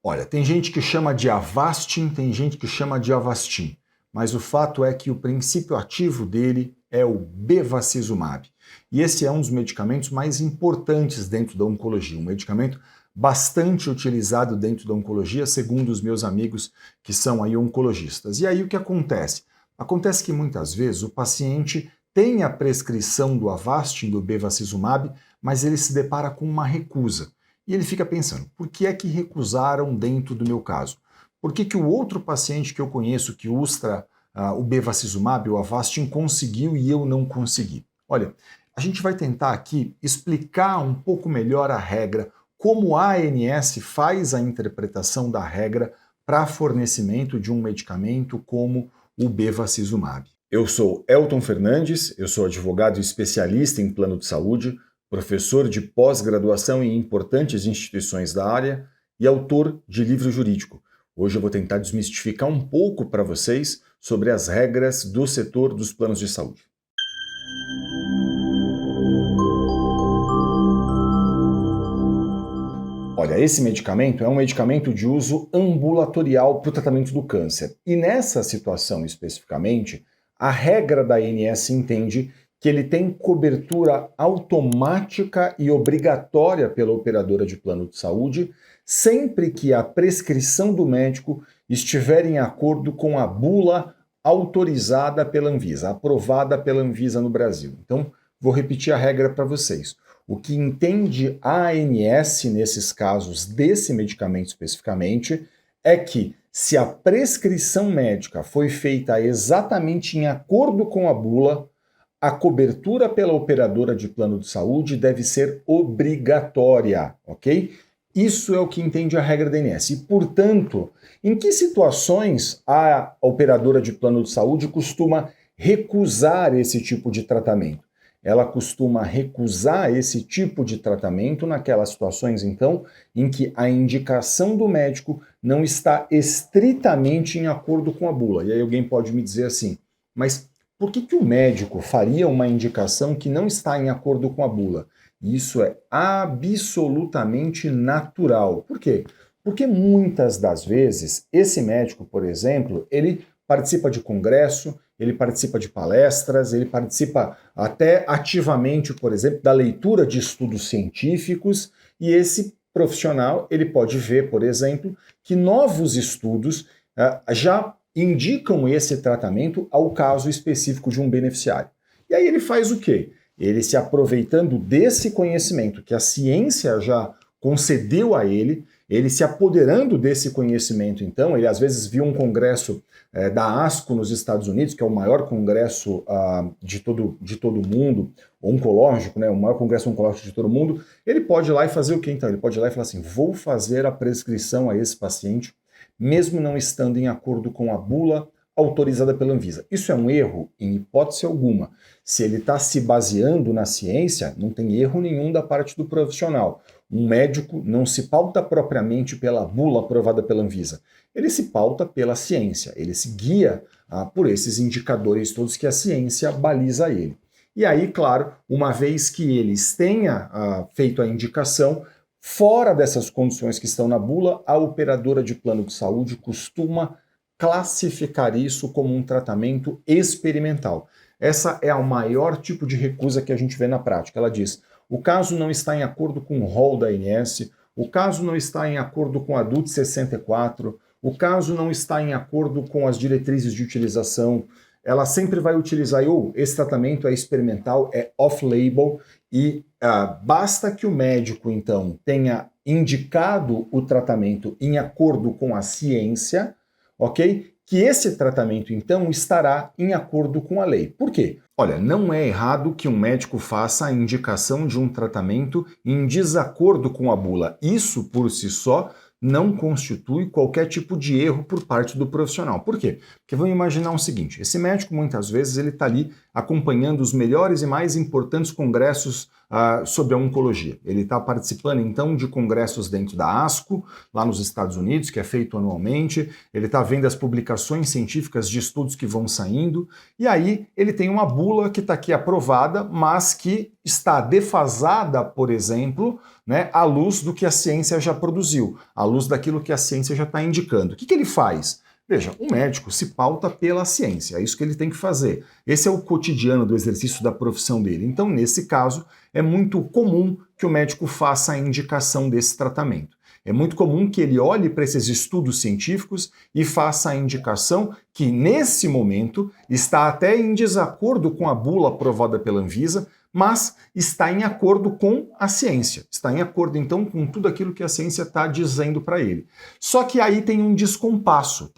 Olha, tem gente que chama de Avastin, tem gente que chama de Avastin, mas o fato é que o princípio ativo dele é o bevacizumab. E esse é um dos medicamentos mais importantes dentro da oncologia, um medicamento bastante utilizado dentro da oncologia, segundo os meus amigos que são aí oncologistas. E aí o que acontece? Acontece que muitas vezes o paciente tem a prescrição do Avastin, do bevacizumab, mas ele se depara com uma recusa. E ele fica pensando, por que é que recusaram dentro do meu caso? Por que o outro paciente que eu conheço que usa o bevacizumab, o Avastin, conseguiu e eu não consegui? Olha, a gente vai tentar aqui explicar um pouco melhor a regra, como a ANS faz a interpretação da regra para fornecimento de um medicamento como o bevacizumab. Eu sou Elton Fernandes, eu sou advogado especialista em plano de saúde, professor de pós-graduação em importantes instituições da área e autor de livro jurídico. Hoje eu vou tentar desmistificar um pouco para vocês sobre as regras do setor dos planos de saúde. Olha, esse medicamento é um medicamento de uso ambulatorial para o tratamento do câncer. E nessa situação especificamente, a regra da ANS entende que ele tem cobertura automática e obrigatória pela operadora de plano de saúde, sempre que a prescrição do médico estiver em acordo com a bula autorizada pela Anvisa, aprovada pela Anvisa no Brasil. Então, vou repetir a regra para vocês. O que entende a ANS nesses casos desse medicamento especificamente é que se a prescrição médica foi feita exatamente em acordo com a bula, a cobertura pela operadora de plano de saúde deve ser obrigatória, ok? Isso é o que entende a regra da ANS. E, portanto, em que situações a operadora de plano de saúde costuma recusar esse tipo de tratamento? Ela costuma recusar esse tipo de tratamento naquelas situações, então, em que a indicação do médico não está estritamente em acordo com a bula. E aí alguém pode me dizer assim, mas por que o médico faria uma indicação que não está em acordo com a bula? Isso é absolutamente natural. Por quê? Porque muitas das vezes esse médico, por exemplo, ele participa de congresso, ele participa de palestras, ele participa até ativamente, por exemplo, da leitura de estudos científicos, e esse profissional ele pode ver, por exemplo, que novos estudos já indicam esse tratamento ao caso específico de um beneficiário. E aí ele faz o quê? Ele, se aproveitando desse conhecimento que a ciência já concedeu a ele se apoderando desse conhecimento, então, ele às vezes viu um congresso da ASCO nos Estados Unidos, que é o maior congresso de todo o mundo, oncológico, né, o maior congresso oncológico de todo o mundo, ele pode ir lá e fazer o quê então? Ele pode ir lá e falar assim, vou fazer a prescrição a esse paciente, mesmo não estando em acordo com a bula autorizada pela Anvisa. Isso é um erro? Em hipótese alguma. Se ele está se baseando na ciência, não tem erro nenhum da parte do profissional. Um médico não se pauta propriamente pela bula aprovada pela Anvisa. Ele se pauta pela ciência, ele se guia por esses indicadores todos que a ciência baliza ele. E aí, claro, uma vez que eles tenha feito a indicação, fora dessas condições que estão na bula, a operadora de plano de saúde costuma classificar isso como um tratamento experimental. Essa é o maior tipo de recusa que a gente vê na prática. Ela diz, o caso não está em acordo com o rol da ANS, o caso não está em acordo com a DUT 64, o caso não está em acordo com as diretrizes de utilização, ela sempre vai utilizar, esse tratamento é experimental, é off-label, e basta que o médico, então, tenha indicado o tratamento em acordo com a ciência, ok? Que esse tratamento, então, estará em acordo com a lei. Por quê? Olha, não é errado que um médico faça a indicação de um tratamento em desacordo com a bula. Isso, por si só, não constitui qualquer tipo de erro por parte do profissional. Por quê? Porque vamos imaginar o seguinte, esse médico muitas vezes ele está ali acompanhando os melhores e mais importantes congressos sobre a oncologia. Ele está participando então de congressos dentro da ASCO, lá nos Estados Unidos, que é feito anualmente, ele está vendo as publicações científicas de estudos que vão saindo, e aí ele tem uma bula que está aqui aprovada, mas que está defasada, por exemplo, né, à luz do que a ciência já produziu, à luz daquilo que a ciência já está indicando. O que ele faz? Veja, o médico se pauta pela ciência, é isso que ele tem que fazer. Esse é o cotidiano do exercício da profissão dele. Então, nesse caso, é muito comum que o médico faça a indicação desse tratamento. É muito comum que ele olhe para esses estudos científicos e faça a indicação que, nesse momento, está até em desacordo com a bula aprovada pela Anvisa, mas está em acordo com a ciência, está em acordo então com tudo aquilo que a ciência está dizendo para ele. Só que aí tem um descompasso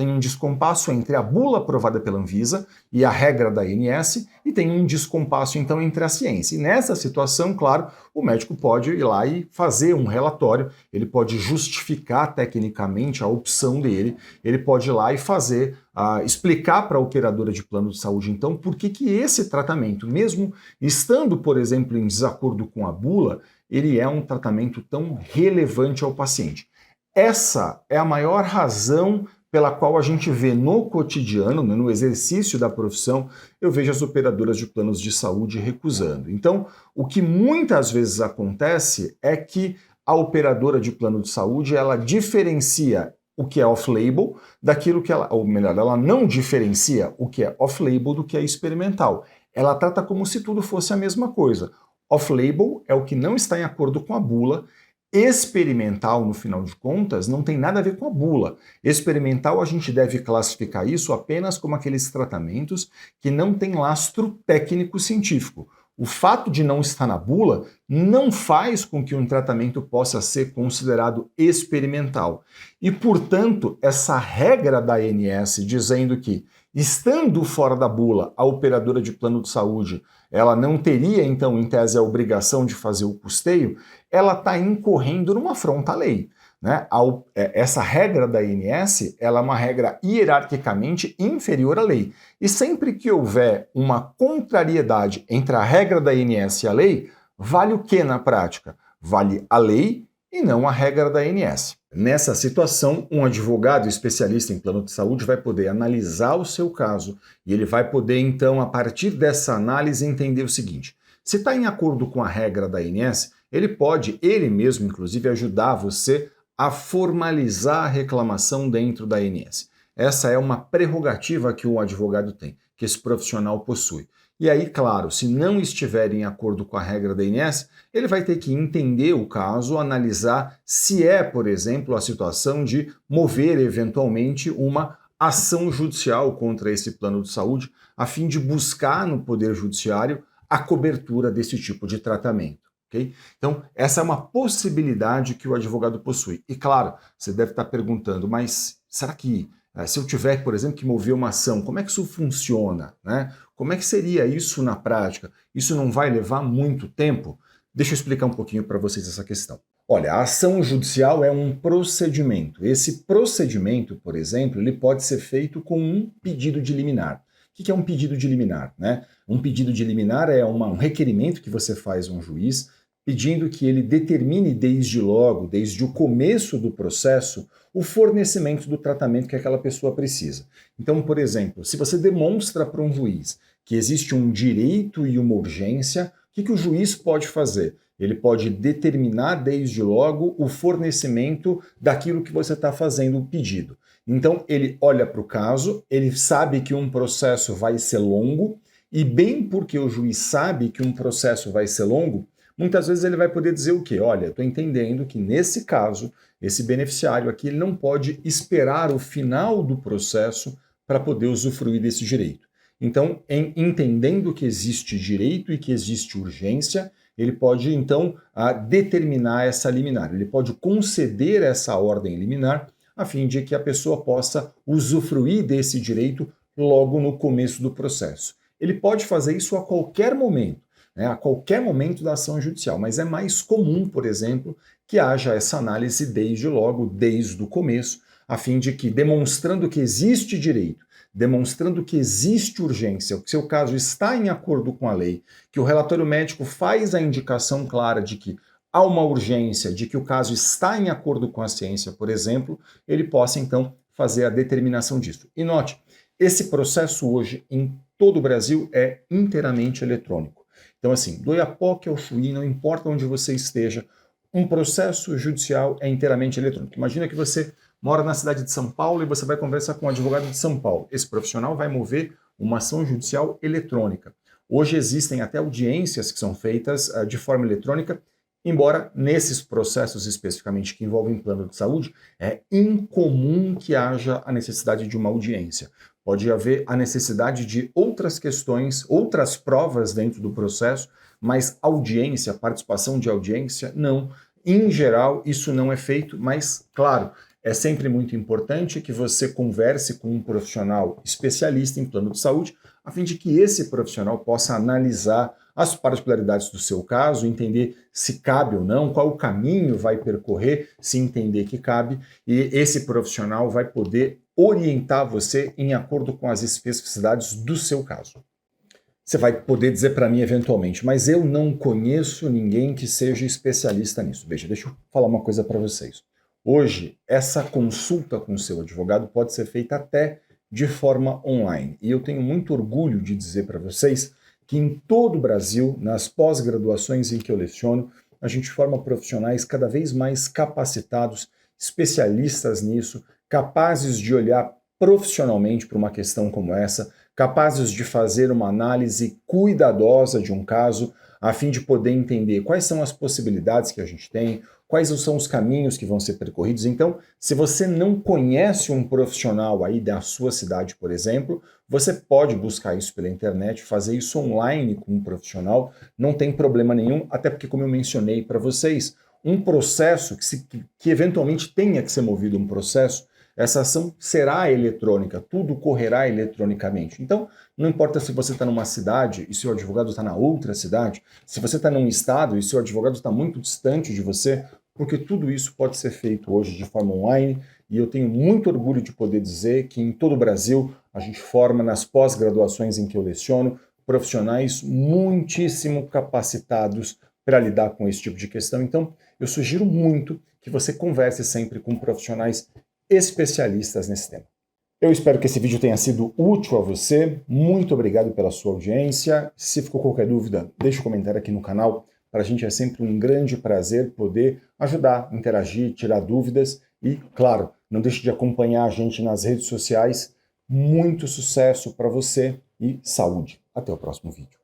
entre a bula aprovada pela Anvisa e a regra da ANS, e tem um descompasso então entre a ciência. E nessa situação, claro, o médico pode ir lá e fazer um relatório, ele pode justificar tecnicamente a opção dele, ele pode ir lá e fazer explicar para a operadora de plano de saúde, então, por que esse tratamento, mesmo estando, por exemplo, em desacordo com a bula, ele é um tratamento tão relevante ao paciente. Essa é a maior razão pela qual a gente vê no cotidiano, né, no exercício da profissão, eu vejo as operadoras de planos de saúde recusando. Então, o que muitas vezes acontece é que a operadora de plano de saúde, ela diferencia o que é off-label daquilo que ela, ou melhor, ela não diferencia o que é off-label do que é experimental. Ela trata como se tudo fosse a mesma coisa. Off-label é o que não está em acordo com a bula. Experimental, no final de contas, não tem nada a ver com a bula. Experimental, a gente deve classificar isso apenas como aqueles tratamentos que não têm lastro técnico-científico. O fato de não estar na bula não faz com que um tratamento possa ser considerado experimental. E, portanto, essa regra da ANS dizendo que, estando fora da bula, a operadora de plano de saúde, ela não teria, então, em tese, a obrigação de fazer o custeio, ela está incorrendo numa afronta à lei. Né? Essa regra da ANS, ela é uma regra hierarquicamente inferior à lei. E sempre que houver uma contrariedade entre a regra da ANS e a lei, vale o que na prática? Vale a lei e não a regra da ANS. Nessa situação, um advogado especialista em plano de saúde vai poder analisar o seu caso e ele vai poder, então, a partir dessa análise, entender o seguinte: se está em acordo com a regra da ANS, ele pode, ele mesmo, inclusive, ajudar você a formalizar a reclamação dentro da ANS. Essa é uma prerrogativa que o advogado tem, que esse profissional possui. E aí, claro, se não estiver em acordo com a regra da ANS, ele vai ter que entender o caso, analisar se é, por exemplo, a situação de mover eventualmente uma ação judicial contra esse plano de saúde, a fim de buscar no Poder Judiciário a cobertura desse tipo de tratamento. Okay? Então, essa é uma possibilidade que o advogado possui. E claro, você deve estar perguntando, mas será que se eu tiver, por exemplo, que mover uma ação, como é que isso funciona? Né? Como é que seria isso na prática? Isso não vai levar muito tempo? Deixa eu explicar um pouquinho para vocês essa questão. Olha, a ação judicial é um procedimento. Esse procedimento, por exemplo, ele pode ser feito com um pedido de liminar. O que é um pedido de liminar? Né? Um pedido de liminar é um requerimento que você faz a um juiz pedindo que ele determine desde logo, desde o começo do processo, o fornecimento do tratamento que aquela pessoa precisa. Então, por exemplo, se você demonstra para um juiz que existe um direito e uma urgência, o que o juiz pode fazer? Ele pode determinar desde logo o fornecimento daquilo que você está fazendo o pedido. Então, ele olha para o caso, ele sabe que um processo vai ser longo, e bem porque o juiz sabe que um processo vai ser longo, muitas vezes ele vai poder dizer o quê? Olha, estou entendendo que nesse caso, esse beneficiário aqui ele não pode esperar o final do processo para poder usufruir desse direito. Então, entendendo que existe direito e que existe urgência, ele pode, então, determinar essa liminar. Ele pode conceder essa ordem liminar a fim de que a pessoa possa usufruir desse direito logo no começo do processo. Ele pode fazer isso a qualquer momento. A qualquer momento da ação judicial, mas é mais comum, por exemplo, que haja essa análise desde logo, desde o começo, a fim de que, demonstrando que existe direito, demonstrando que existe urgência, que o seu caso está em acordo com a lei, que o relatório médico faz a indicação clara de que há uma urgência, de que o caso está em acordo com a ciência, por exemplo, ele possa então fazer a determinação disso. E note, esse processo hoje em todo o Brasil é inteiramente eletrônico. Então assim, do Oiapoque ao Chuí, não importa onde você esteja, um processo judicial é inteiramente eletrônico. Imagina que você mora na cidade de São Paulo e você vai conversar com um advogado de São Paulo. Esse profissional vai mover uma ação judicial eletrônica. Hoje existem até audiências que são feitas de forma eletrônica, embora nesses processos especificamente que envolvem plano de saúde, é incomum que haja a necessidade de uma audiência. Pode haver a necessidade de outras questões, outras provas dentro do processo, mas audiência, participação de audiência, não. Em geral, isso não é feito, mas, claro, é sempre muito importante que você converse com um profissional especialista em plano de saúde, a fim de que esse profissional possa analisar as particularidades do seu caso, entender se cabe ou não, qual o caminho vai percorrer, se entender que cabe, e esse profissional vai poder orientar você em acordo com as especificidades do seu caso. Você vai poder dizer para mim eventualmente, mas eu não conheço ninguém que seja especialista nisso. Veja, deixa eu falar uma coisa para vocês. Hoje, essa consulta com o seu advogado pode ser feita até de forma online. E eu tenho muito orgulho de dizer para vocês que em todo o Brasil, nas pós-graduações em que eu leciono, a gente forma profissionais cada vez mais capacitados, especialistas nisso, capazes de olhar profissionalmente para uma questão como essa, capazes de fazer uma análise cuidadosa de um caso, a fim de poder entender quais são as possibilidades que a gente tem, quais são os caminhos que vão ser percorridos. Então, se você não conhece um profissional aí da sua cidade, por exemplo, você pode buscar isso pela internet, fazer isso online com um profissional, não tem problema nenhum, até porque, como eu mencionei para vocês, um processo que eventualmente tenha que ser movido um processo, essa ação será eletrônica, tudo correrá eletronicamente. Então, não importa se você está numa cidade e seu advogado está na outra cidade, se você está num estado e seu advogado está muito distante de você, porque tudo isso pode ser feito hoje de forma online, e eu tenho muito orgulho de poder dizer que em todo o Brasil a gente forma nas pós-graduações em que eu leciono profissionais muitíssimo capacitados para lidar com esse tipo de questão. Então, eu sugiro muito que você converse sempre com profissionais especialistas nesse tema. Eu espero que esse vídeo tenha sido útil a você. Muito obrigado pela sua audiência. Se ficou qualquer dúvida, deixe um comentário aqui no canal. Para a gente é sempre um grande prazer poder ajudar, interagir, tirar dúvidas. E, claro, não deixe de acompanhar a gente nas redes sociais. Muito sucesso para você e saúde. Até o próximo vídeo.